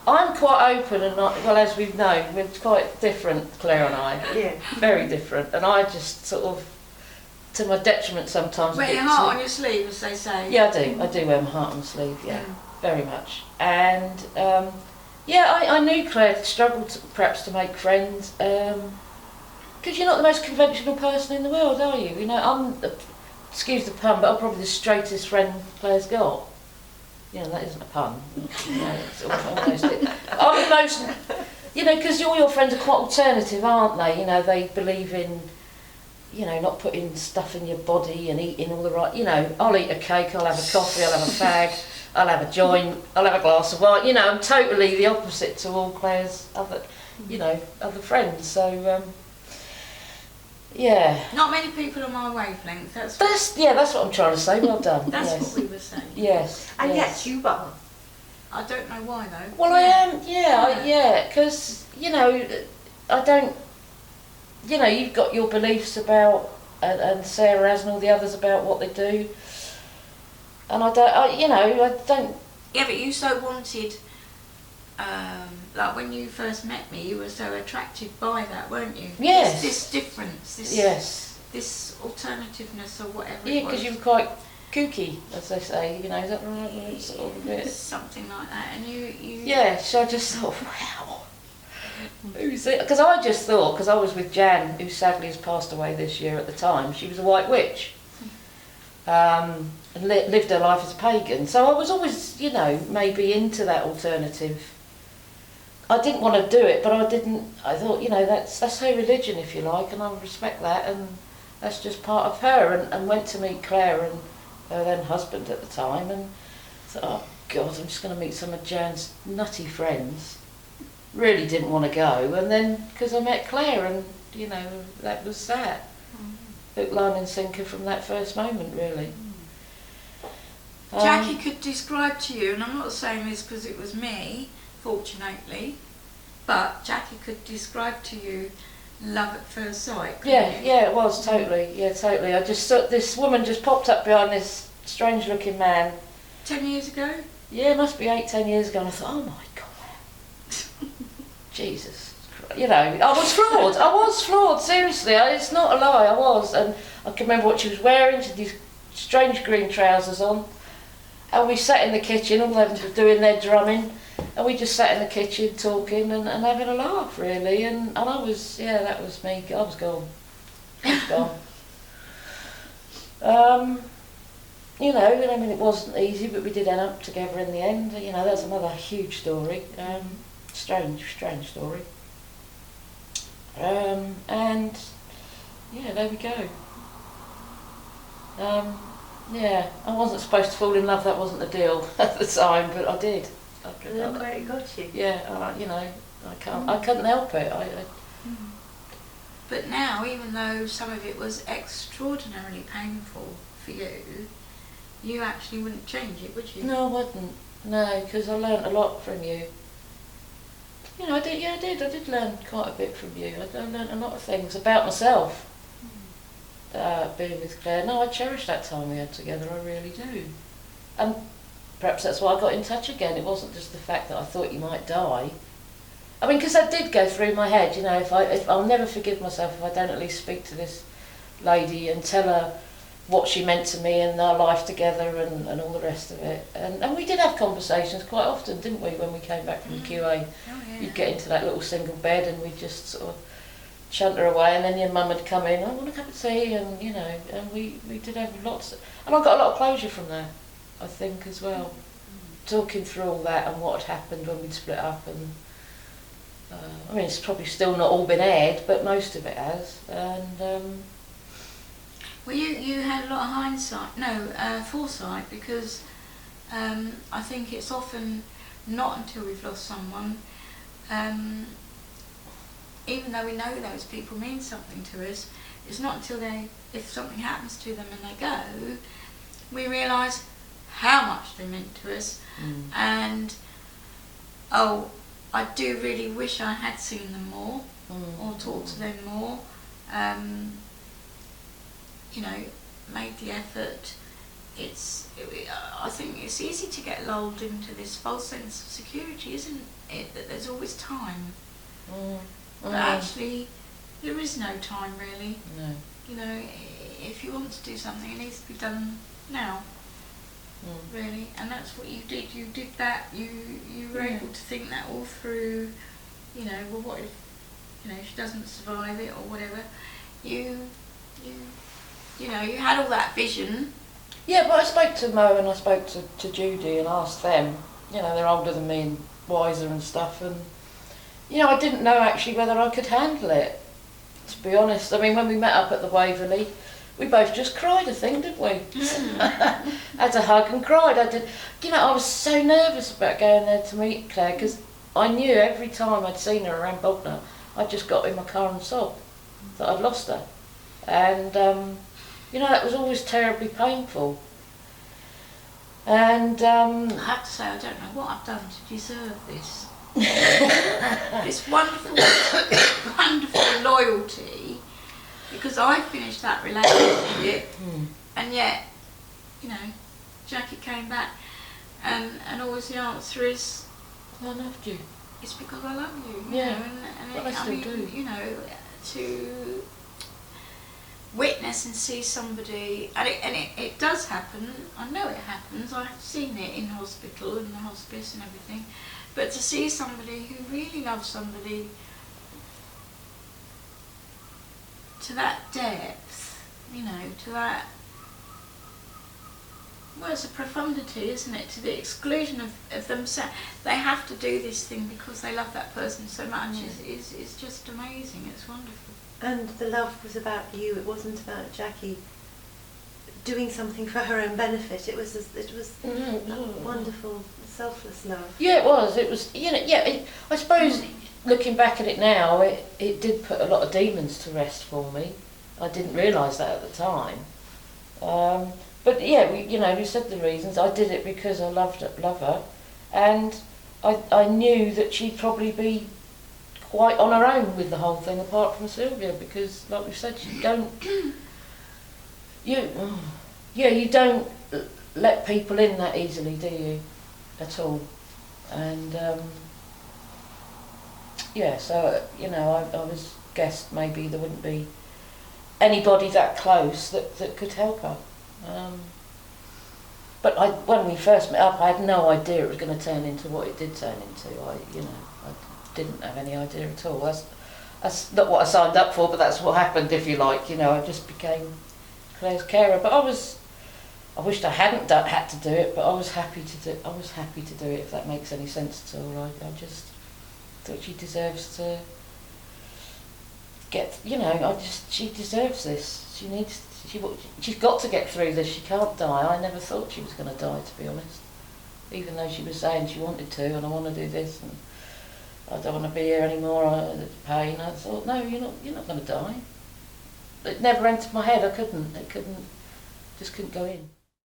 I'm quite open and well, as we've known, we're quite different, Claire and I. Yeah. Very different. And I just sort of, to my detriment sometimes. Wear your heart on your sleeve, as they say. Yeah, I do. I do wear my heart on my sleeve, yeah. Very much. And, I knew Claire struggled perhaps to make friends. Because you're not the most conventional person in the world, are you? You know, excuse the pun, but I'm probably the straightest friend Claire's got. Yeah, that isn't a pun. It's almost it. I'm the most, because all your friends are quite alternative, aren't they? You know, they believe in, not putting stuff in your body and eating all the right, I'll eat a cake, I'll have a coffee, I'll have a fag, I'll have a joint, I'll have a glass of wine. I'm totally the opposite to all Claire's other friends. So, yeah. Not many people on my wavelength. That's what I'm trying to say. Well done. That's yes. what we were saying. Yes. And yes. yet you are. I don't know why though. Well, I am. Because I don't. You've got your beliefs about, and Sarah has, and all the others about what they do. And I don't. Yeah, but you so wanted. Like when you first met me, you were so attracted by that, weren't you? Yes. This difference, this alternativeness or whatever it was. Yeah, because you were quite kooky, as they say, is that right? Sort of a bit. Something like that, and you... Yeah, so I just thought, wow. Who's it? Because I just thought, because I was with Jan, who sadly has passed away this year at the time, she was a white witch. And lived her life as a pagan. So I was always, maybe into that alternative. I didn't want to do it, but I thought, that's her religion, if you like, and I respect that, and that's just part of her, and went to meet Claire and her then husband at the time, and thought, oh God, I'm just going to meet some of Jan's nutty friends. Really didn't want to go, and then, because I met Claire, and, that was that. Hook, line and sinker from that first moment, really. Jackie could describe to you, and I'm not saying this because it was me, fortunately, but Jackie could describe to you love at first sight. Yeah, it was, totally. Yeah, totally. I just thought this woman just popped up behind this strange looking man. 10 years ago? Yeah, it must be 8-10 years ago, and I thought, oh my God. Jesus. I was flawed, seriously. It's not a lie, I was. And I can remember what she was wearing. She had these strange green trousers on. And we sat in the kitchen, all of them doing their drumming, and we just sat in the kitchen talking and having a laugh, really. And I was, that was me. I was gone. It wasn't easy, but we did end up together in the end. That's another huge story. Strange story. And there we go. I wasn't supposed to fall in love. That wasn't the deal at the time, but I did. And then where it got you. Yeah, I couldn't help it. But now, even though some of it was extraordinarily painful for you, you actually wouldn't change it, would you? No, I wouldn't. No, because I learnt a lot from you. I did. Yeah, I did. I did learn quite a bit from you. I learnt a lot of things about myself. Being with Claire. No, I cherish that time we had together. I really do. And perhaps that's why I got in touch again. It wasn't just the fact that I thought you might die. I mean, because that did go through my head. If I'll never forgive myself if I don't at least speak to this lady and tell her what she meant to me and our life together and all the rest of it. And we did have conversations quite often, didn't we, when we came back from the QA? Oh, yeah. You'd get into that little single bed and we'd just sort of chunt her away, and then your mum would come in, I want a cup of tea, and and we did have lots, and I got a lot of closure from that, I think, as well. Talking through all that and what had happened when we'd split up, and it's probably still not all been aired, but most of it has, and well, you had a lot of foresight, because I think it's often not until we've lost someone, even though we know those people mean something to us, it's not until if something happens to them and they go, we realise how much they meant to us. And I do really wish I had seen them more, or talked to them more, made the effort I think it's easy to get lulled into this false sense of security, isn't it? That there's always time. But actually, there is no time really. No. You know, if you want to do something, it needs to be done now. Really, and that's what you did. You did that. You were able to think that all through. You know, well, what if she doesn't survive it or whatever? You know, you had all that vision. Yeah, but I spoke to Mo and I spoke to Judy and asked them. You know, they're older than me and wiser and stuff, and I didn't know actually whether I could handle it. To be honest, I mean, when we met up at the Waverley, we both just cried, I think, didn't we? Had a hug and cried. I was so nervous about going there to meet Claire because I knew every time I'd seen her around Bognor, I just got in my car and sobbed that I'd lost her. And, that was always terribly painful. And I have to say, I don't know what I've done to deserve this. This wonderful, wonderful loyalty, because I finished that relationship, and yet, Jackie came back, and always the answer is, I loved you. It's because I love you. Yeah. And I still do. To witness and see somebody, and it does happen. I know it happens. I've seen it in hospital and the hospice and everything. But to see somebody who really loves somebody to that depth, to that, well, it's a profundity, isn't it? To the exclusion of themselves. They have to do this thing because they love that person so much. Is just amazing. It's wonderful. And the love was about you. It wasn't about Jackie doing something for her own benefit. It was wonderful, selfless love. Yeah, it was. It was. I suppose looking back at it now, it did put a lot of demons to rest for me. I didn't realise that at the time. But yeah, we said the reasons. I did it because I love her, and I knew that she'd probably be quite on her own with the whole thing, apart from Sylvia, because, like we've said, you don't let people in that easily, do you? At all, and so I was guessed maybe there wouldn't be anybody that close that could help her. But when we first met up, I had no idea it was going to turn into what it did turn into. I didn't have any idea at all. That's not what I signed up for, but that's what happened, if you like. I just became Claire's carer. But I wished I hadn't had to do it, but I was happy to do it, if that makes any sense at all. I just thought she deserves to get. She deserves this. She's got to get through this. She can't die. I never thought she was going to die, to be honest. Even though she was saying she wanted to, and I want to do this, and I don't want to be here anymore. The pain. I thought, no, you're not going to die. It never entered my head. I couldn't. Just couldn't go in.